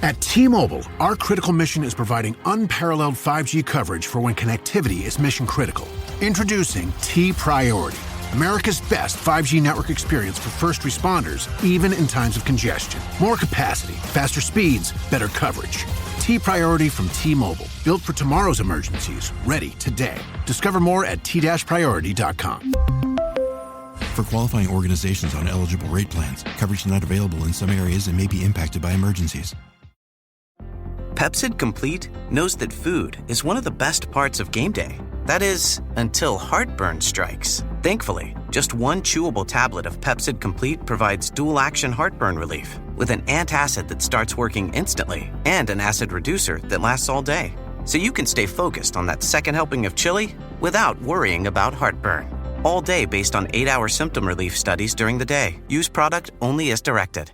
At T-Mobile, our critical mission is providing unparalleled 5G coverage for when connectivity is mission critical. Introducing T-Priority, America's best 5G network experience for first responders, even in times of congestion. More capacity, faster speeds, better coverage. T-Priority from T-Mobile, built for tomorrow's emergencies, ready today. Discover more at t-priority.com. For qualifying organizations on eligible rate plans, coverage not available in some areas and may be impacted by emergencies. Pepcid Complete knows that food is one of the best parts of game day. That is, until heartburn strikes. Thankfully, just one chewable tablet of Pepcid Complete provides dual-action heartburn relief with an antacid that starts working instantly and an acid reducer that lasts all day. So you can stay focused on that second helping of chili without worrying about heartburn. All day based on 8-hour symptom relief studies during the day. Use product only as directed.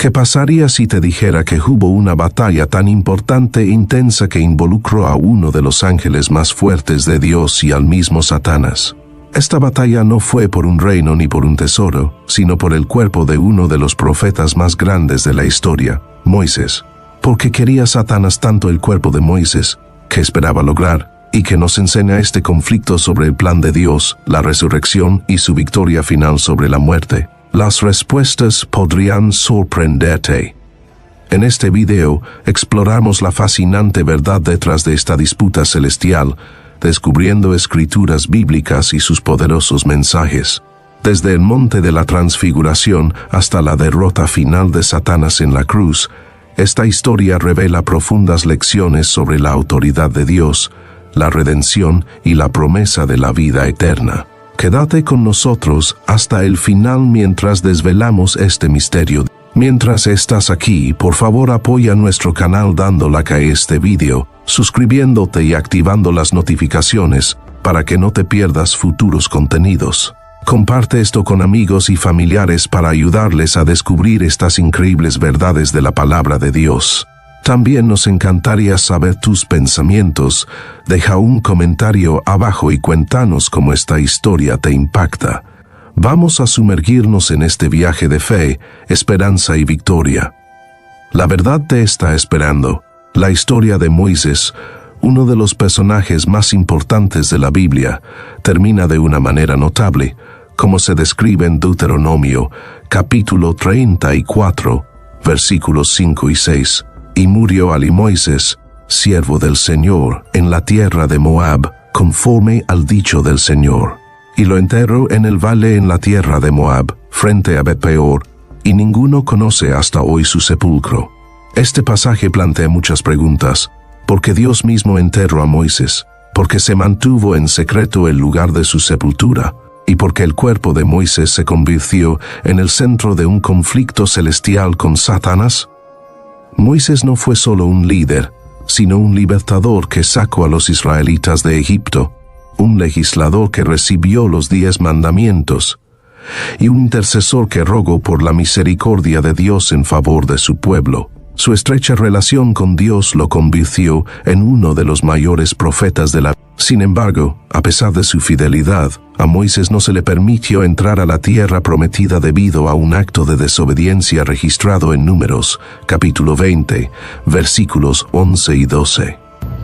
¿Qué pasaría si te dijera que hubo una batalla tan importante e intensa que involucró a uno de los ángeles más fuertes de Dios y al mismo Satanás? Esta batalla no fue por un reino ni por un tesoro, sino por el cuerpo de uno de los profetas más grandes de la historia, Moisés. Porque quería Satanás tanto el cuerpo de Moisés, que esperaba lograr, y que nos enseña este conflicto sobre el plan de Dios, la resurrección y su victoria final sobre la muerte. Las respuestas podrían sorprenderte. En este video exploramos la fascinante verdad detrás de esta disputa celestial, descubriendo escrituras bíblicas y sus poderosos mensajes. Desde el monte de la transfiguración hasta la derrota final de Satanás en la cruz, esta historia revela profundas lecciones sobre la autoridad de Dios, la redención y la promesa de la vida eterna. Quédate con nosotros hasta el final mientras desvelamos este misterio. Mientras estás aquí, por favor apoya nuestro canal dando like a este video, suscribiéndote y activando las notificaciones para que no te pierdas futuros contenidos. Comparte esto con amigos y familiares para ayudarles a descubrir estas increíbles verdades de la palabra de Dios. También nos encantaría saber tus pensamientos. Deja un comentario abajo y cuéntanos cómo esta historia te impacta. Vamos a sumergirnos en este viaje de fe, esperanza y victoria. La verdad te está esperando. La historia de Moisés, uno de los personajes más importantes de la Biblia, termina de una manera notable, como se describe en Deuteronomio, capítulo 34, versículos 5 y 6. Y murió Ali Moisés, siervo del Señor, en la tierra de Moab, conforme al dicho del Señor. Y lo enterró en el valle en la tierra de Moab, frente a Bet-peor, y ninguno conoce hasta hoy su sepulcro. Este pasaje plantea muchas preguntas. ¿Por qué Dios mismo enterró a Moisés? ¿Por qué se mantuvo en secreto el lugar de su sepultura? ¿Y por qué el cuerpo de Moisés se convirtió en el centro de un conflicto celestial con Satanás? Moisés no fue solo un líder, sino un libertador que sacó a los israelitas de Egipto, un legislador que recibió los 10 mandamientos, y un intercesor que rogó por la misericordia de Dios en favor de su pueblo. Su estrecha relación con Dios lo convirtió en uno de los mayores profetas de la Biblia. Sin embargo, a pesar de su fidelidad, a Moisés no se le permitió entrar a la tierra prometida debido a un acto de desobediencia registrado en Números, capítulo 20, versículos 11 y 12.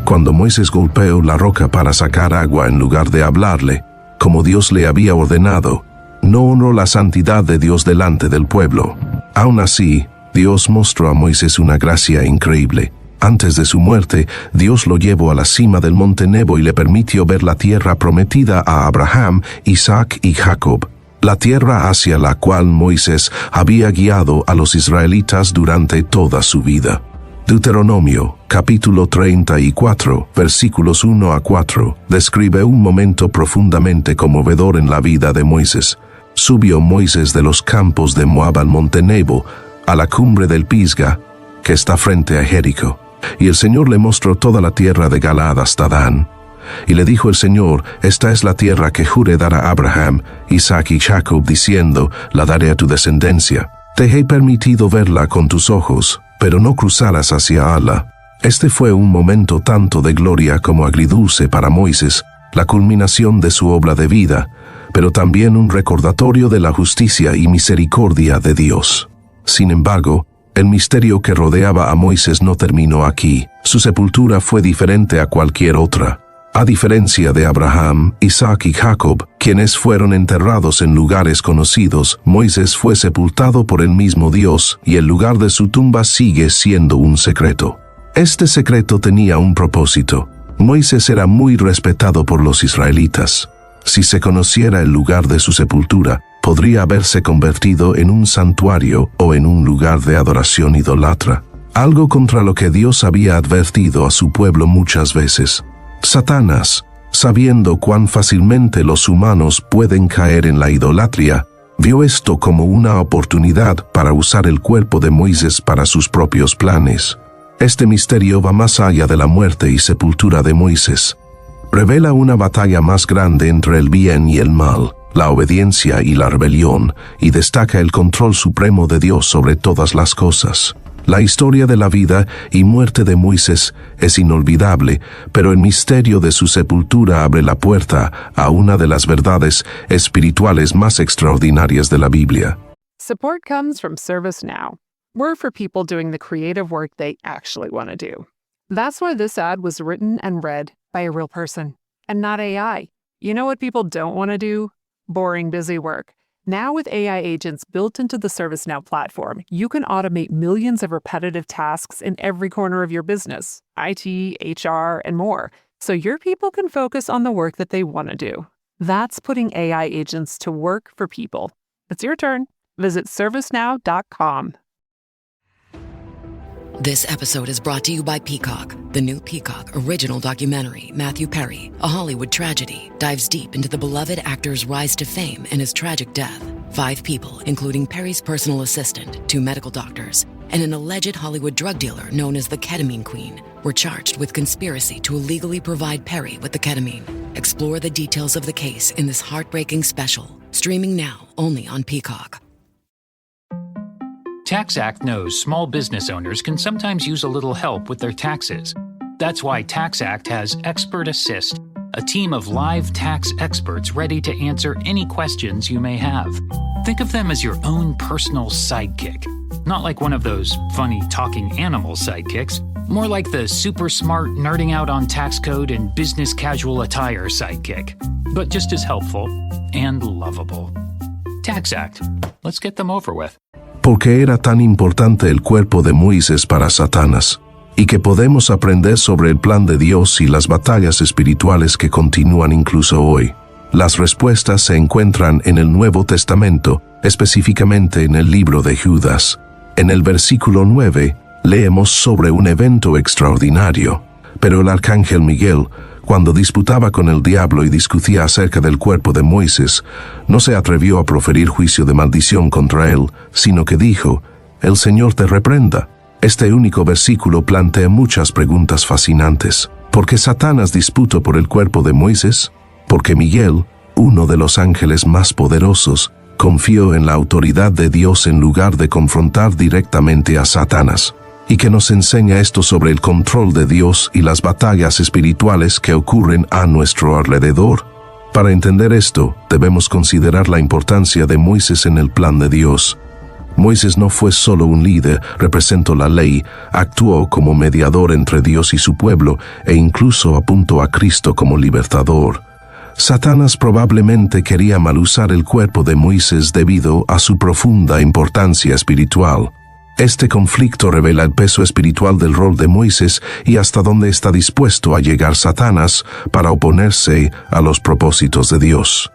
Cuando Moisés golpeó la roca para sacar agua en lugar de hablarle, como Dios le había ordenado, no honró la santidad de Dios delante del pueblo. Aún así, Dios mostró a Moisés una gracia increíble. Antes de su muerte, Dios lo llevó a la cima del monte Nebo y le permitió ver la tierra prometida a Abraham, Isaac y Jacob, la tierra hacia la cual Moisés había guiado a los israelitas durante toda su vida. Deuteronomio, capítulo 34, versículos 1 a 4, describe un momento profundamente conmovedor en la vida de Moisés. Subió Moisés de los campos de Moab al monte Nebo, a la cumbre del Pisga, que está frente a Jericó. Y el Señor le mostró toda la tierra de Galaad hasta Dan. Y le dijo el Señor, esta es la tierra que juré dar a Abraham, Isaac y Jacob, diciendo, la daré a tu descendencia. Te he permitido verla con tus ojos, pero no cruzarás hacia Ala. Este fue un momento tanto de gloria como agridulce para Moisés, la culminación de su obra de vida, pero también un recordatorio de la justicia y misericordia de Dios. Sin embargo, el misterio que rodeaba a Moisés no terminó aquí. Su sepultura fue diferente a cualquier otra. A diferencia de Abraham, Isaac y Jacob, quienes fueron enterrados en lugares conocidos, Moisés fue sepultado por el mismo Dios y el lugar de su tumba sigue siendo un secreto. Este secreto tenía un propósito. Moisés era muy respetado por los israelitas. Si se conociera el lugar de su sepultura, podría haberse convertido en un santuario o en un lugar de adoración idólatra, algo contra lo que Dios había advertido a su pueblo muchas veces. Satanás, sabiendo cuán fácilmente los humanos pueden caer en la idolatría, vio esto como una oportunidad para usar el cuerpo de Moisés para sus propios planes. Este misterio va más allá de la muerte y sepultura de Moisés. Revela una batalla más grande entre el bien y el mal, la obediencia y la rebelión, y destaca el control supremo de Dios sobre todas las cosas. La historia de la vida y muerte de Moisés es inolvidable, pero el misterio de su sepultura abre la puerta a una de las verdades espirituales más extraordinarias de la Biblia. Support comes from ServiceNow. We're for people doing the creative work they actually want to do. That's why this ad was written and read by a real person, and not AI. You know what people don't want to do? Boring, busy work. Now with AI agents built into the ServiceNow platform, you can automate millions of repetitive tasks in every corner of your business, IT, HR, and more, so your people can focus on the work that they want to do. That's putting AI agents to work for people. It's your turn. Visit ServiceNow.com. This episode is brought to you by Peacock. The new Peacock original documentary, Matthew Perry, A Hollywood Tragedy, dives deep into the beloved actor's rise to fame and his tragic death. 5 people, including Perry's personal assistant, 2 medical doctors, and an alleged Hollywood drug dealer known as the Ketamine Queen, were charged with conspiracy to illegally provide Perry with the ketamine. Explore the details of the case in this heartbreaking special, streaming now only on Peacock. TaxAct knows small business owners can sometimes use a little help with their taxes. That's why TaxAct has Expert Assist, a team of live tax experts ready to answer any questions you may have. Think of them as your own personal sidekick. Not like one of those funny talking animal sidekicks, more like the super smart nerding out on tax code and business casual attire sidekick, but just as helpful and lovable. TaxAct. Let's get them over with. ¿Por qué era tan importante el cuerpo de Moisés para Satanás? ¿Y qué podemos aprender sobre el plan de Dios y las batallas espirituales que continúan incluso hoy? Las respuestas se encuentran en el Nuevo Testamento, específicamente en el libro de Judas. En el versículo 9, leemos sobre un evento extraordinario. Pero el arcángel Miguel, cuando disputaba con el diablo y discutía acerca del cuerpo de Moisés, no se atrevió a proferir juicio de maldición contra él, sino que dijo: «El Señor te reprenda». Este único versículo plantea muchas preguntas fascinantes. ¿Por qué Satanás disputó por el cuerpo de Moisés? Porque Miguel, uno de los ángeles más poderosos, confió en la autoridad de Dios en lugar de confrontar directamente a Satanás. ¿Y qué nos enseña esto sobre el control de Dios y las batallas espirituales que ocurren a nuestro alrededor? Para entender esto, debemos considerar la importancia de Moisés en el plan de Dios. Moisés no fue solo un líder, representó la ley, actuó como mediador entre Dios y su pueblo e incluso apuntó a Cristo como libertador. Satanás probablemente quería mal usar el cuerpo de Moisés debido a su profunda importancia espiritual. Este conflicto revela el peso espiritual del rol de Moisés y hasta dónde está dispuesto a llegar Satanás para oponerse a los propósitos de Dios.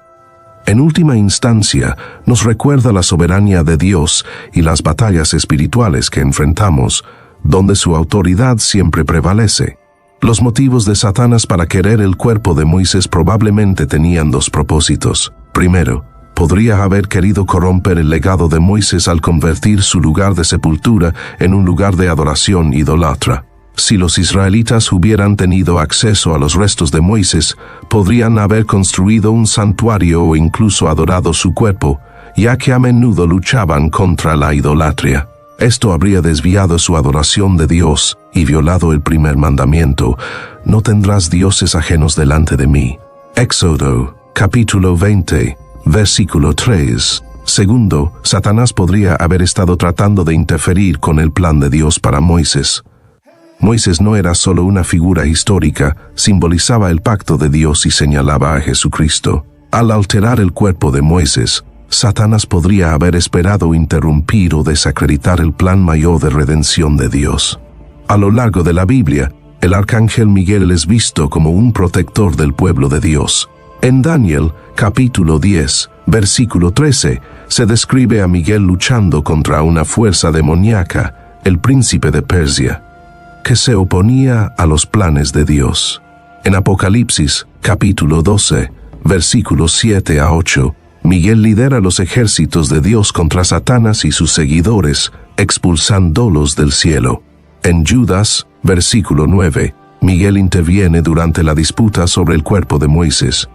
En última instancia, nos recuerda la soberanía de Dios y las batallas espirituales que enfrentamos, donde su autoridad siempre prevalece. Los motivos de Satanás para querer el cuerpo de Moisés probablemente tenían 2 propósitos. Primero, podría haber querido corromper el legado de Moisés al convertir su lugar de sepultura en un lugar de adoración idólatra. Si los israelitas hubieran tenido acceso a los restos de Moisés, podrían haber construido un santuario o incluso adorado su cuerpo, ya que a menudo luchaban contra la idolatría. Esto habría desviado su adoración de Dios y violado el primer mandamiento: «No tendrás dioses ajenos delante de mí». Éxodo, capítulo 20, versículo 3. Segundo, Satanás podría haber estado tratando de interferir con el plan de Dios para Moisés. Moisés no era solo una figura histórica, simbolizaba el pacto de Dios y señalaba a Jesucristo. Al alterar el cuerpo de Moisés, Satanás podría haber esperado interrumpir o desacreditar el plan mayor de redención de Dios. A lo largo de la Biblia, el arcángel Miguel es visto como un protector del pueblo de Dios. En Daniel, capítulo 10, versículo 13, se describe a Miguel luchando contra una fuerza demoníaca, el príncipe de Persia, que se oponía a los planes de Dios. En Apocalipsis, capítulo 12, versículos 7 a 8, Miguel lidera los ejércitos de Dios contra Satanás y sus seguidores, expulsándolos del cielo. En Judas, versículo 9, Miguel interviene durante la disputa sobre el cuerpo de Moisés.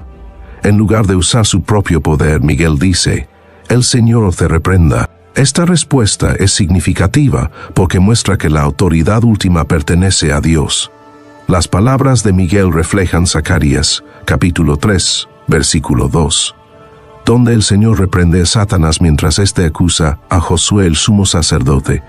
En lugar de usar su propio poder, Miguel dice: «El Señor te reprenda». Esta respuesta es significativa porque muestra que la autoridad última pertenece a Dios. Las palabras de Miguel reflejan Zacarías, capítulo 3, versículo 2, donde el Señor reprende a Satanás mientras éste acusa a Josué el sumo sacerdote.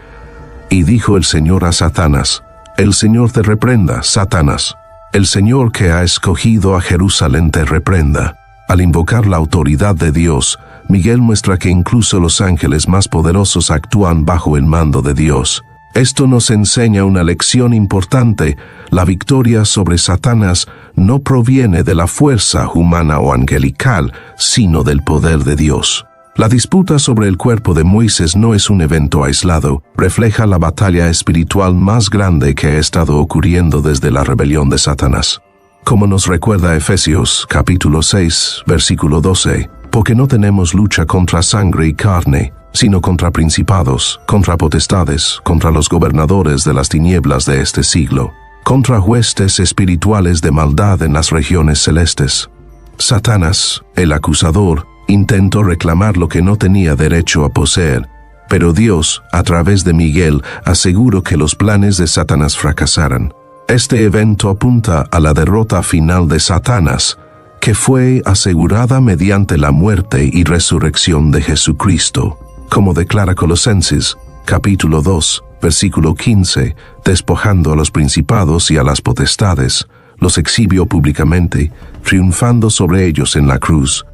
Y dijo el Señor a Satanás: «El Señor te reprenda, Satanás. El Señor que ha escogido a Jerusalén te reprenda». Al invocar la autoridad de Dios, Miguel muestra que incluso los ángeles más poderosos actúan bajo el mando de Dios. Esto nos enseña una lección importante: la victoria sobre Satanás no proviene de la fuerza humana o angelical, sino del poder de Dios. La disputa sobre el cuerpo de Moisés no es un evento aislado, refleja la batalla espiritual más grande que ha estado ocurriendo desde la rebelión de Satanás. Como nos recuerda Efesios, capítulo 6, versículo 12, porque no tenemos lucha contra sangre y carne, sino contra principados, contra potestades, contra los gobernadores de las tinieblas de este siglo, contra huestes espirituales de maldad en las regiones celestes. Satanás, el acusador, intentó reclamar lo que no tenía derecho a poseer, pero Dios, a través de Miguel, aseguró que los planes de Satanás fracasaran. Este evento apunta a la derrota final de Satanás, que fue asegurada mediante la muerte y resurrección de Jesucristo. Como declara Colosenses, capítulo 2, versículo 15, despojando a los principados y a las potestades, los exhibió públicamente, triunfando sobre ellos en la cruz.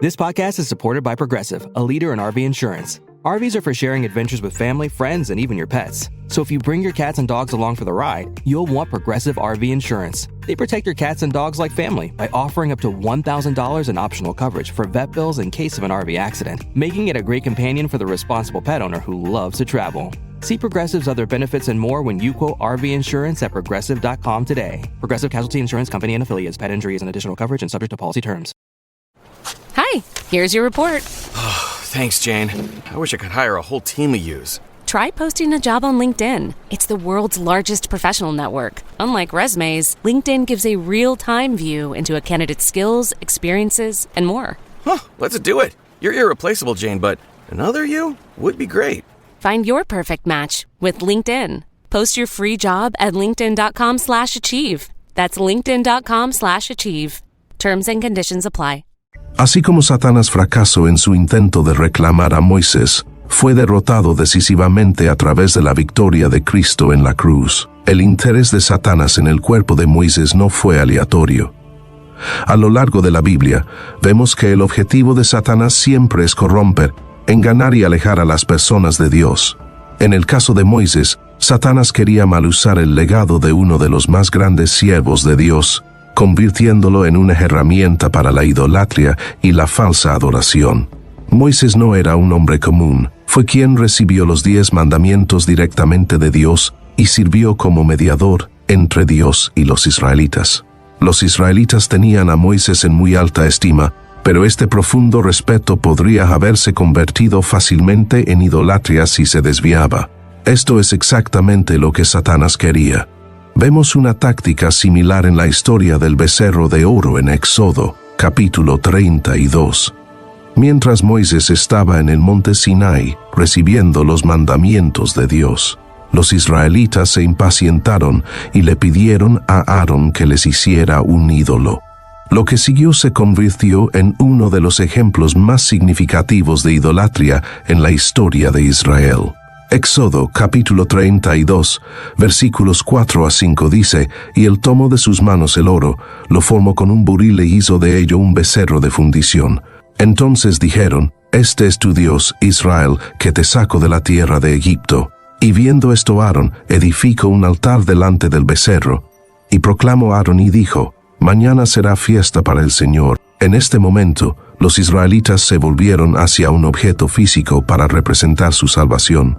This podcast is supported by Progressive, a leader in RV insurance. RVs are for sharing adventures with family, friends, and even your pets. So if you bring your cats and dogs along for the ride, you'll want Progressive RV insurance. They protect your cats and dogs like family by offering up to $1,000 in optional coverage for vet bills in case of an RV accident, making it a great companion for the responsible pet owner who loves to travel. See Progressive's other benefits and more when you quote RV insurance at Progressive.com today. Progressive Casualty Insurance Company and Affiliates. Pet injuries and additional coverage and subject to policy terms. Hi, here's your report. Thanks, Jane. I wish I could hire a whole team of yous. Try posting a job on LinkedIn. It's the world's largest professional network. Unlike resumes, LinkedIn gives a real-time view into a candidate's skills, experiences, and more. Let's do it. You're irreplaceable, Jane, but another you would be great. Find your perfect match with LinkedIn. Post your free job at linkedin.com/achieve. That's linkedin.com/achieve. Terms and conditions apply. Así como Satanás fracasó en su intento de reclamar a Moisés, fue derrotado decisivamente a través de la victoria de Cristo en la cruz. El interés de Satanás en el cuerpo de Moisés no fue aleatorio. A lo largo de la Biblia, vemos que el objetivo de Satanás siempre es corromper, engañar y alejar a las personas de Dios. En el caso de Moisés, Satanás quería mal usar el legado de uno de los más grandes siervos de Dios, convirtiéndolo en una herramienta para la idolatría y la falsa adoración. Moisés no era un hombre común, fue quien recibió los 10 mandamientos directamente de Dios y sirvió como mediador entre Dios y los israelitas. Los israelitas tenían a Moisés en muy alta estima, pero este profundo respeto podría haberse convertido fácilmente en idolatría si se desviaba. Esto es exactamente lo que Satanás quería. Vemos una táctica similar en la historia del becerro de oro en Éxodo, capítulo 32. Mientras Moisés estaba en el monte Sinai, recibiendo los mandamientos de Dios, los israelitas se impacientaron y le pidieron a Aarón que les hiciera un ídolo. Lo que siguió se convirtió en uno de los ejemplos más significativos de idolatría en la historia de Israel. Éxodo capítulo 32, versículos 4 a 5 dice: «Y él tomó de sus manos el oro, lo formó con un buril e hizo de ello un becerro de fundición. Entonces dijeron: Este es tu Dios, Israel, que te sacó de la tierra de Egipto. Y viendo esto Aarón edificó un altar delante del becerro. Y proclamó Aarón y dijo: Mañana será fiesta para el Señor». En este momento, los israelitas se volvieron hacia un objeto físico para representar su salvación.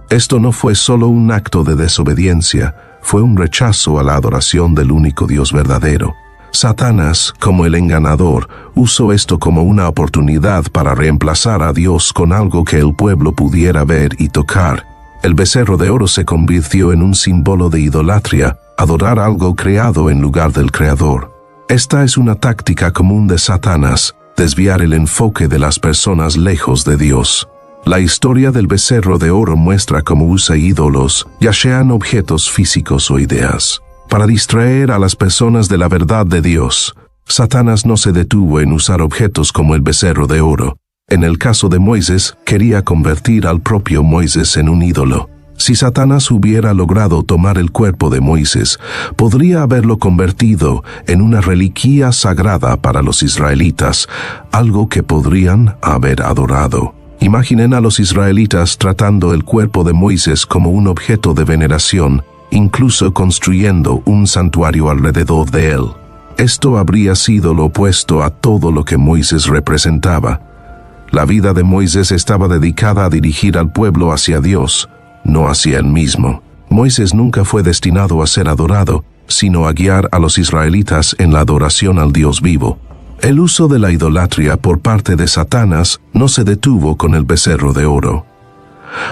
Esto no fue solo un acto de desobediencia, fue un rechazo a la adoración del único Dios verdadero. Satanás, como el engañador, usó esto como una oportunidad para reemplazar a Dios con algo que el pueblo pudiera ver y tocar. El becerro de oro se convirtió en un símbolo de idolatría, adorar algo creado en lugar del Creador. Esta es una táctica común de Satanás, desviar el enfoque de las personas lejos de Dios. La historia del becerro de oro muestra cómo usa ídolos, ya sean objetos físicos o ideas, para distraer a las personas de la verdad de Dios. Satanás no se detuvo en usar objetos como el becerro de oro. En el caso de Moisés, quería convertir al propio Moisés en un ídolo. Si Satanás hubiera logrado tomar el cuerpo de Moisés, podría haberlo convertido en una reliquia sagrada para los israelitas, algo que podrían haber adorado. Imaginen a los israelitas tratando el cuerpo de Moisés como un objeto de veneración, incluso construyendo un santuario alrededor de él. Esto habría sido lo opuesto a todo lo que Moisés representaba. La vida de Moisés estaba dedicada a dirigir al pueblo hacia Dios, no hacia él mismo. Moisés nunca fue destinado a ser adorado, sino a guiar a los israelitas en la adoración al Dios vivo. El uso de la idolatría por parte de Satanás no se detuvo con el becerro de oro.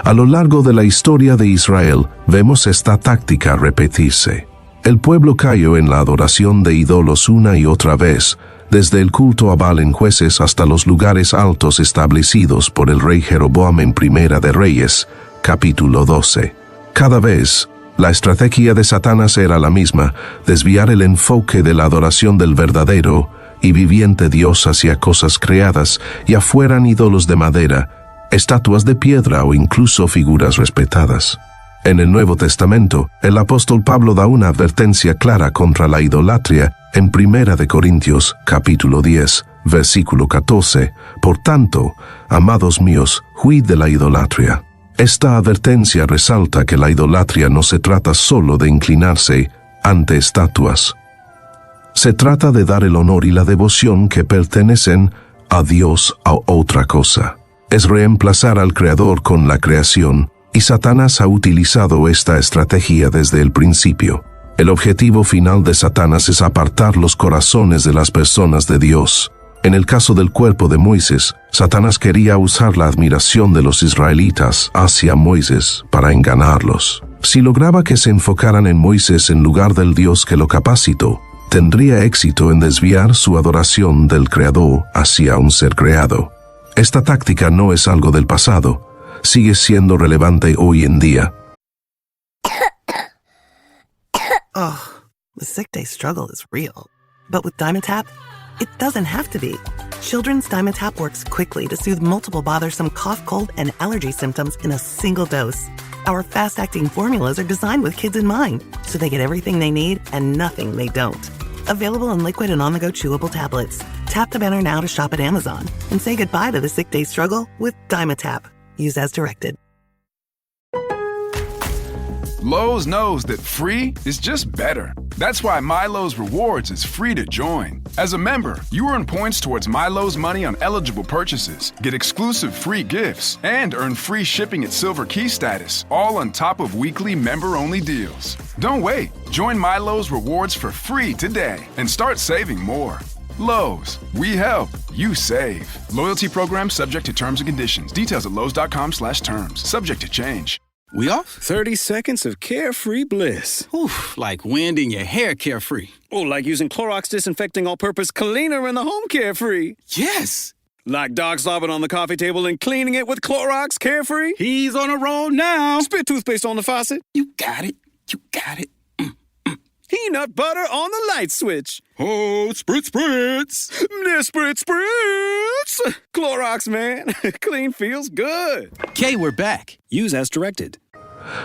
A lo largo de la historia de Israel, vemos esta táctica repetirse. El pueblo cayó en la adoración de ídolos una y otra vez, desde el culto a Baal en Jueces hasta los lugares altos establecidos por el rey Jeroboam en Primera de Reyes, capítulo 12. Cada vez, la estrategia de Satanás era la misma: desviar el enfoque de la adoración del verdadero y viviente Dios hacia cosas creadas, ya fueran ídolos de madera, estatuas de piedra o incluso figuras respetadas. En el Nuevo Testamento, el apóstol Pablo da una advertencia clara contra la idolatría en 1 Corintios, capítulo 10, versículo 14. Por tanto, amados míos, huid de la idolatría. Esta advertencia resalta que la idolatría no se trata solo de inclinarse ante estatuas. Se trata de dar el honor y la devoción que pertenecen a Dios a otra cosa. Es reemplazar al Creador con la creación, y Satanás ha utilizado esta estrategia desde el principio. El objetivo final de Satanás es apartar los corazones de las personas de Dios. En el caso del cuerpo de Moisés, Satanás quería usar la admiración de los israelitas hacia Moisés para engañarlos. Si lograba que se enfocaran en Moisés en lugar del Dios que lo capacitó, tendría éxito en desviar su adoración del Creador hacia un ser creado. Esta táctica no es algo del pasado, sigue siendo relevante hoy en día. Oh, the sick day struggle is real. But with Dimetapp, it doesn't have to be. Children's Dimetapp works quickly to soothe multiple bothersome cough, cold, and allergy symptoms in a single dose. Our fast-acting formulas are designed with kids in mind, so they get everything they need and nothing they don't. Available in liquid and on-the-go chewable tablets. Tap the banner now to shop at Amazon and say goodbye to the sick day struggle with Dimetapp. Use as directed. Lowe's knows that free is just better. That's why MyLowe's Rewards is free to join. As a member, you earn points towards MyLowe's money on eligible purchases, get exclusive free gifts, and earn free shipping at Silver Key status, all on top of weekly member-only deals. Don't wait. Join MyLowe's Rewards for free today and start saving more. Lowe's, we help, you save. Loyalty program subject to terms and conditions. Details at lowes.com/terms. Subject to change. We off? 30 seconds of carefree bliss. Oof, like winding your hair carefree. Oh, like using Clorox Disinfecting All-Purpose Cleaner in the home carefree. Yes. Like dog slobbing on the coffee table and cleaning it with Clorox Carefree. He's on a roll now. Spit toothpaste on the faucet. You got it. You got it. peanut butter on the light switch. Oh, spritz, spritz. Spritz, spritz. Clorox, man. Clean feels good. Okay, we're back. Use as directed.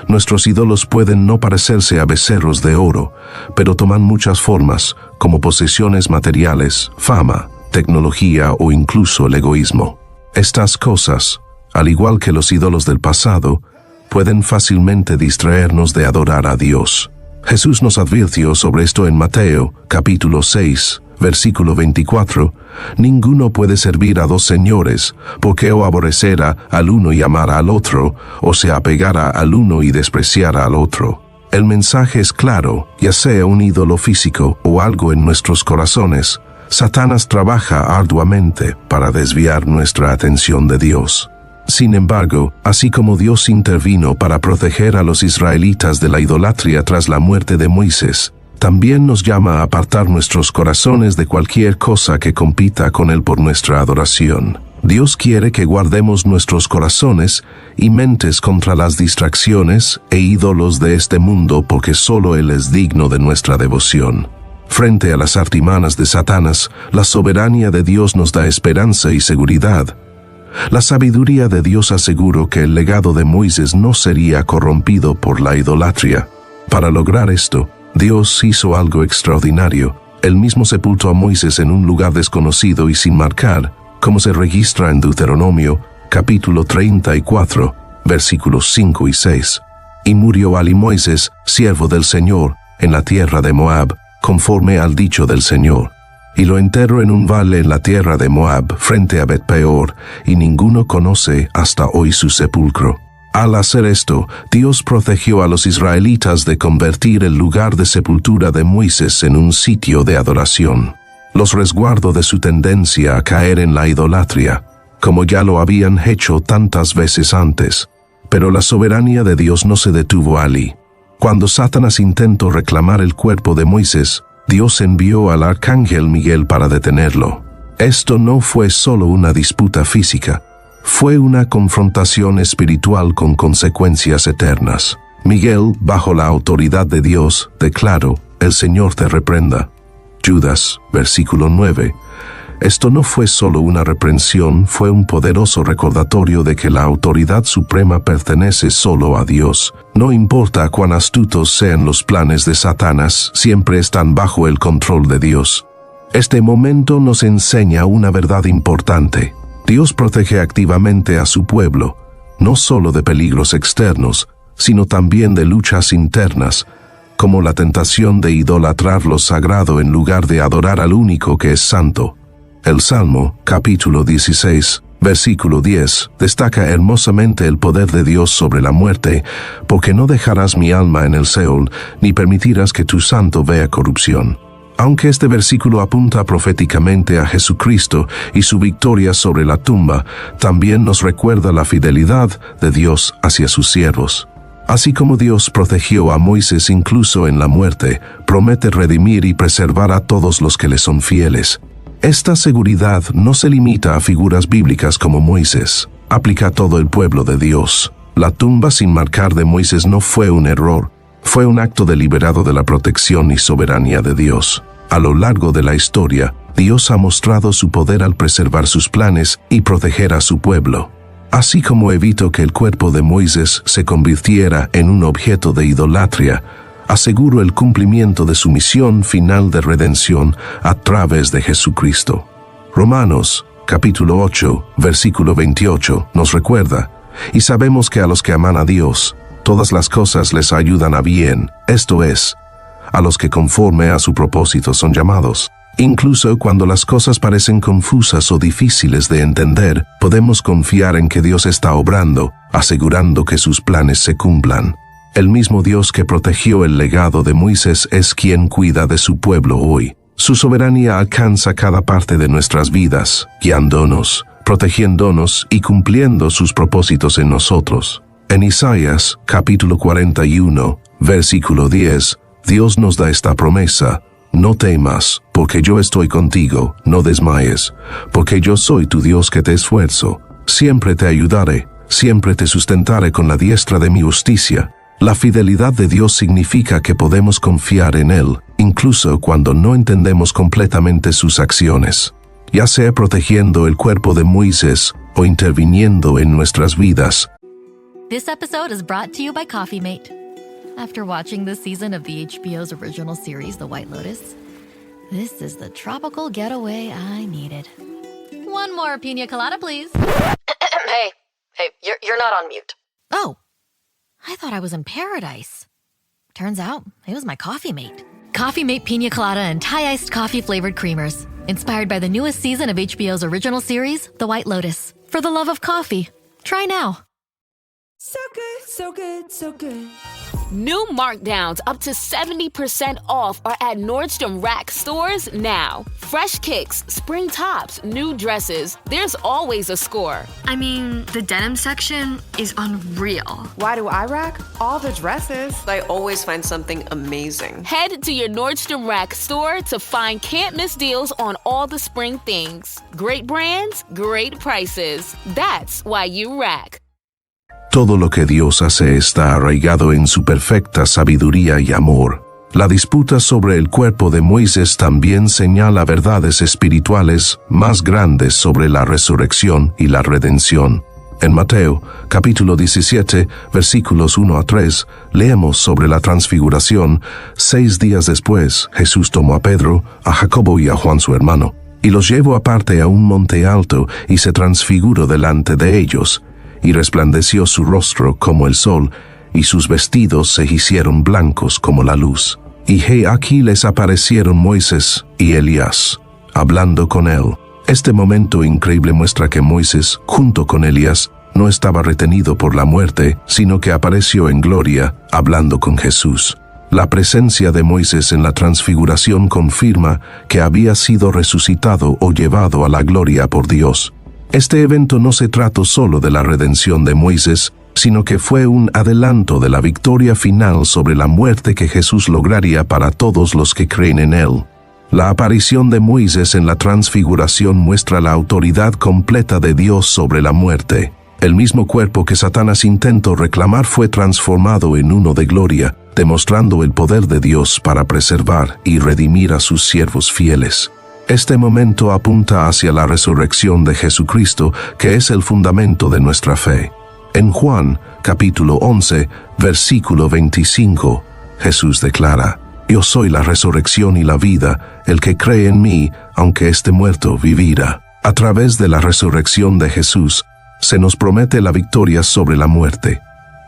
Nuestros ídolos pueden no parecerse a becerros de oro, pero toman muchas formas, como posesiones materiales, fama, tecnología o incluso el egoísmo. Estas cosas, al igual que los ídolos del pasado, pueden fácilmente distraernos de adorar a Dios. Jesús nos advirtió sobre esto en Mateo, capítulo 6, versículo 24. Ninguno puede servir a dos señores, porque o aborrecerá al uno y amará al otro, o se apegará al uno y despreciará al otro. El mensaje es claro, ya sea un ídolo físico o algo en nuestros corazones. Satanás trabaja arduamente para desviar nuestra atención de Dios. Sin embargo, así como Dios intervino para proteger a los israelitas de la idolatría tras la muerte de Moisés, también nos llama a apartar nuestros corazones de cualquier cosa que compita con Él por nuestra adoración. Dios quiere que guardemos nuestros corazones y mentes contra las distracciones e ídolos de este mundo porque solo Él es digno de nuestra devoción. Frente a las artimañas de Satanás, la soberanía de Dios nos da esperanza y seguridad. La sabiduría de Dios aseguró que el legado de Moisés no sería corrompido por la idolatría. Para lograr esto, Dios hizo algo extraordinario. Él mismo sepultó a Moisés en un lugar desconocido y sin marcar, como se registra en Deuteronomio, capítulo 34, versículos 5 y 6. Y murió Ali Moisés, siervo del Señor, en la tierra de Moab, conforme al dicho del Señor. Y lo enterró en un valle en la tierra de Moab, frente a Bet-peor, y ninguno conoce hasta hoy su sepulcro. Al hacer esto, Dios protegió a los israelitas de convertir el lugar de sepultura de Moisés en un sitio de adoración. Los resguardó de su tendencia a caer en la idolatría, como ya lo habían hecho tantas veces antes. Pero la soberanía de Dios no se detuvo allí. Cuando Satanás intentó reclamar el cuerpo de Moisés, Dios envió al arcángel Miguel para detenerlo. Esto no fue solo una disputa física, fue una confrontación espiritual con consecuencias eternas. Miguel, bajo la autoridad de Dios, declaró: "El Señor te reprenda". Judas, versículo 9. Esto no fue solo una reprensión, fue un poderoso recordatorio de que la autoridad suprema pertenece solo a Dios. No importa cuán astutos sean los planes de Satanás, siempre están bajo el control de Dios. Este momento nos enseña una verdad importante. Dios protege activamente a su pueblo, no solo de peligros externos, sino también de luchas internas, como la tentación de idolatrar lo sagrado en lugar de adorar al único que es santo. El Salmo, capítulo 16, versículo 10, destaca hermosamente el poder de Dios sobre la muerte, porque no dejarás mi alma en el Seol, ni permitirás que tu santo vea corrupción. Aunque este versículo apunta proféticamente a Jesucristo y su victoria sobre la tumba, también nos recuerda la fidelidad de Dios hacia sus siervos. Así como Dios protegió a Moisés incluso en la muerte, promete redimir y preservar a todos los que le son fieles. Esta seguridad no se limita a figuras bíblicas como Moisés, aplica a todo el pueblo de Dios. La tumba sin marcar de Moisés no fue un error, fue un acto deliberado de la protección y soberanía de Dios. A lo largo de la historia, Dios ha mostrado su poder al preservar sus planes y proteger a su pueblo. Así como evitó que el cuerpo de Moisés se convirtiera en un objeto de idolatria, aseguró el cumplimiento de su misión final de redención a través de Jesucristo. Romanos, capítulo 8, versículo 28, nos recuerda: "Y sabemos que a los que aman a Dios, todas las cosas les ayudan a bien, esto es, a los que conforme a su propósito son llamados". Incluso cuando las cosas parecen confusas o difíciles de entender, podemos confiar en que Dios está obrando, asegurando que sus planes se cumplan. El mismo Dios que protegió el legado de Moisés es quien cuida de su pueblo hoy. Su soberanía alcanza cada parte de nuestras vidas, guiándonos, protegiéndonos y cumpliendo sus propósitos en nosotros. En Isaías, capítulo 41, versículo 10, Dios nos da esta promesa: "No temas, porque yo estoy contigo, no desmayes, porque yo soy tu Dios que te esfuerzo. Siempre te ayudaré, siempre te sustentaré con la diestra de mi justicia. La fidelidad de Dios significa que podemos confiar en Él, incluso cuando no entendemos completamente sus acciones, ya sea protegiendo el cuerpo de Moisés o interviniendo en nuestras vidas. This episode is brought to you by Coffee Mate. After watching this season of the HBO's original series, The White Lotus, this is the tropical getaway I needed. One more pina colada, please. Hey, you're not on mute. Oh, I thought I was in paradise. Turns out, it was my Coffee Mate. Coffee Mate Pina Colada and Thai Iced Coffee Flavored Creamers. Inspired by the newest season of HBO's original series, The White Lotus. For the love of coffee. Try now. So good, so good, so good. New markdowns up to 70% off are at Nordstrom Rack stores now. Fresh kicks, spring tops, new dresses. There's always a score. I mean, the denim section is unreal. Why do I rack? All the dresses. I always find something amazing. Head to your Nordstrom Rack store to find can't-miss deals on all the spring things. Great brands, great prices. That's why you rack. Todo lo que Dios hace está arraigado en su perfecta sabiduría y amor. La disputa sobre el cuerpo de Moisés también señala verdades espirituales más grandes sobre la resurrección y la redención. En Mateo, capítulo 17, versículos 1 a 3, leemos sobre la transfiguración. 6 días después, Jesús tomó a Pedro, a Jacobo y a Juan su hermano, y los llevó aparte a un monte alto, y se transfiguró delante de ellos. Y resplandeció su rostro como el sol, y sus vestidos se hicieron blancos como la luz. Y he aquí les aparecieron Moisés y Elías, hablando con él. Este momento increíble muestra que Moisés, junto con Elías, no estaba retenido por la muerte, sino que apareció en gloria, hablando con Jesús. La presencia de Moisés en la transfiguración confirma que había sido resucitado o llevado a la gloria por Dios. Este evento no se trató solo de la redención de Moisés, sino que fue un adelanto de la victoria final sobre la muerte que Jesús lograría para todos los que creen en él. La aparición de Moisés en la transfiguración muestra la autoridad completa de Dios sobre la muerte. El mismo cuerpo que Satanás intentó reclamar fue transformado en uno de gloria, demostrando el poder de Dios para preservar y redimir a sus siervos fieles. Este momento apunta hacia la resurrección de Jesucristo, que es el fundamento de nuestra fe. En Juan, capítulo 11, versículo 25, Jesús declara: Yo soy la resurrección y la vida, el que cree en mí, aunque esté muerto, vivirá. A través de la resurrección de Jesús, se nos promete la victoria sobre la muerte.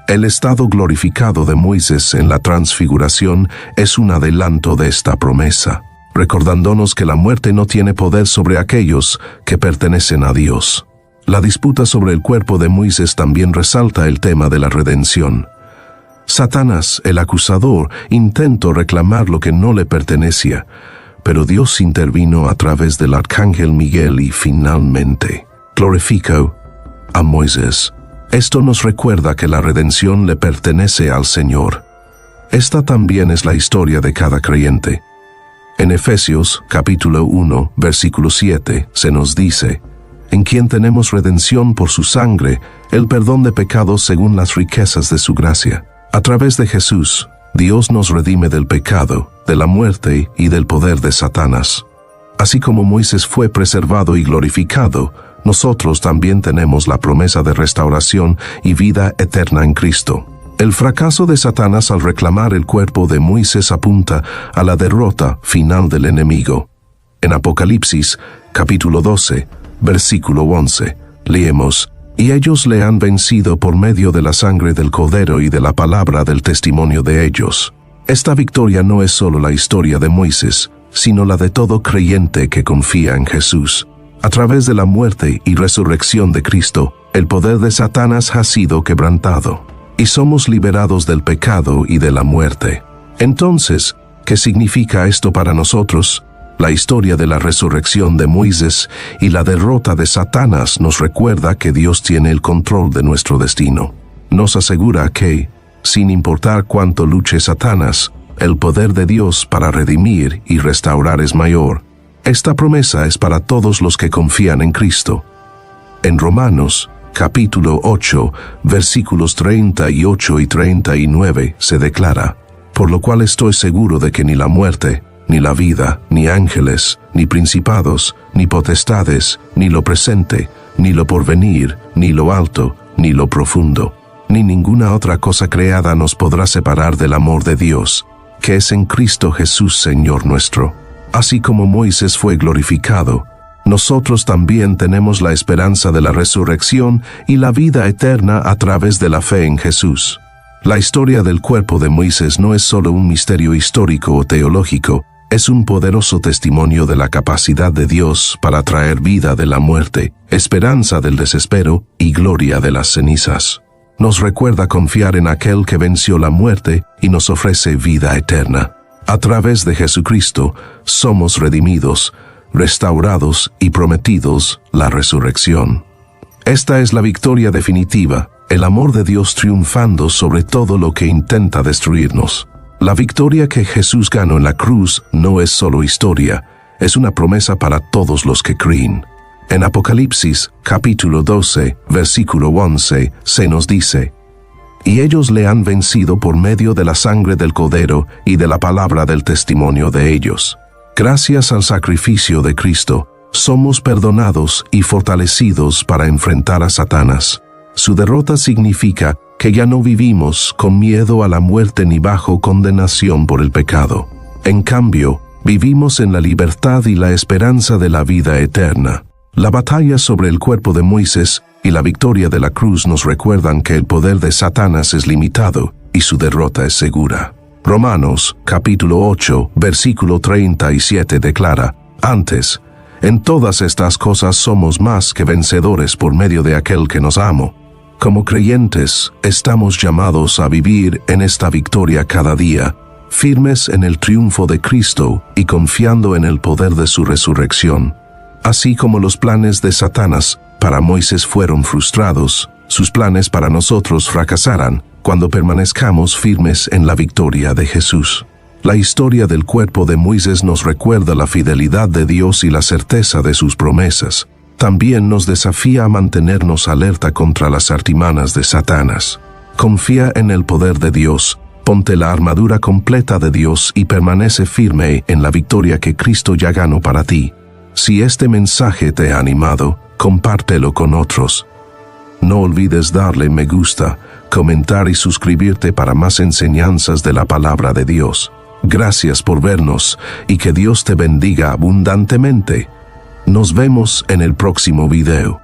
El estado glorificado de Moisés en la transfiguración es un adelanto de esta promesa, recordándonos que la muerte no tiene poder sobre aquellos que pertenecen a Dios. La disputa sobre el cuerpo de Moisés también resalta el tema de la redención. Satanás, el acusador, intentó reclamar lo que no le pertenecía, pero Dios intervino a través del arcángel Miguel y finalmente glorificó a Moisés. Esto nos recuerda que la redención le pertenece al Señor. Esta también es la historia de cada creyente. En Efesios, capítulo 1, versículo 7, se nos dice: en quien tenemos redención por su sangre, el perdón de pecados según las riquezas de su gracia. A través de Jesús, Dios nos redime del pecado, de la muerte y del poder de Satanás. Así como Moisés fue preservado y glorificado, nosotros también tenemos la promesa de restauración y vida eterna en Cristo. El fracaso de Satanás al reclamar el cuerpo de Moisés apunta a la derrota final del enemigo. En Apocalipsis, capítulo 12, versículo 11, leemos: y ellos le han vencido por medio de la sangre del Cordero y de la palabra del testimonio de ellos. Esta victoria no es solo la historia de Moisés, sino la de todo creyente que confía en Jesús. A través de la muerte y resurrección de Cristo, el poder de Satanás ha sido quebrantado, y somos liberados del pecado y de la muerte. Entonces, ¿qué significa esto para nosotros? La historia de la resurrección de Moisés y la derrota de Satanás nos recuerda que Dios tiene el control de nuestro destino. Nos asegura que, sin importar cuánto luche Satanás, el poder de Dios para redimir y restaurar es mayor. Esta promesa es para todos los que confían en Cristo. En Romanos, capítulo 8, versículos 38 y 39, se declara: por lo cual estoy seguro de que ni la muerte, ni la vida, ni ángeles, ni principados, ni potestades, ni lo presente, ni lo porvenir, ni lo alto, ni lo profundo, ni ninguna otra cosa creada nos podrá separar del amor de Dios, que es en Cristo Jesús Señor nuestro. Así como Moisés fue glorificado, nosotros también tenemos la esperanza de la resurrección y la vida eterna a través de la fe en Jesús. La historia del cuerpo de Moisés no es solo un misterio histórico o teológico, es un poderoso testimonio de la capacidad de Dios para traer vida de la muerte, esperanza del desespero y gloria de las cenizas. Nos recuerda confiar en aquel que venció la muerte y nos ofrece vida eterna. A través de Jesucristo somos redimidos, restaurados y prometidos la resurrección. Esta es la victoria definitiva, el amor de Dios triunfando sobre todo lo que intenta destruirnos. La victoria que Jesús ganó en la cruz no es solo historia, es una promesa para todos los que creen. En Apocalipsis, capítulo 12, versículo 11, se nos dice: y ellos le han vencido por medio de la sangre del Cordero y de la palabra del testimonio de ellos. Gracias al sacrificio de Cristo, somos perdonados y fortalecidos para enfrentar a Satanás. Su derrota significa que ya no vivimos con miedo a la muerte ni bajo condenación por el pecado. En cambio, vivimos en la libertad y la esperanza de la vida eterna. La batalla sobre el cuerpo de Moisés y la victoria de la cruz nos recuerdan que el poder de Satanás es limitado y su derrota es segura. Romanos, capítulo 8, versículo 37 declara: antes, en todas estas cosas somos más que vencedores por medio de aquel que nos amó. Como creyentes, estamos llamados a vivir en esta victoria cada día, firmes en el triunfo de Cristo y confiando en el poder de su resurrección. Así como los planes de Satanás para Moisés fueron frustrados, sus planes para nosotros fracasarán cuando permanezcamos firmes en la victoria de Jesús. La historia del cuerpo de Moisés nos recuerda la fidelidad de Dios y la certeza de sus promesas. También nos desafía a mantenernos alerta contra las artimañas de Satanás. Confía en el poder de Dios, ponte la armadura completa de Dios y permanece firme en la victoria que Cristo ya ganó para ti. Si este mensaje te ha animado, compártelo con otros. No olvides darle me gusta, comentar y suscribirte para más enseñanzas de la palabra de Dios. Gracias por vernos y que Dios te bendiga abundantemente. Nos vemos en el próximo video.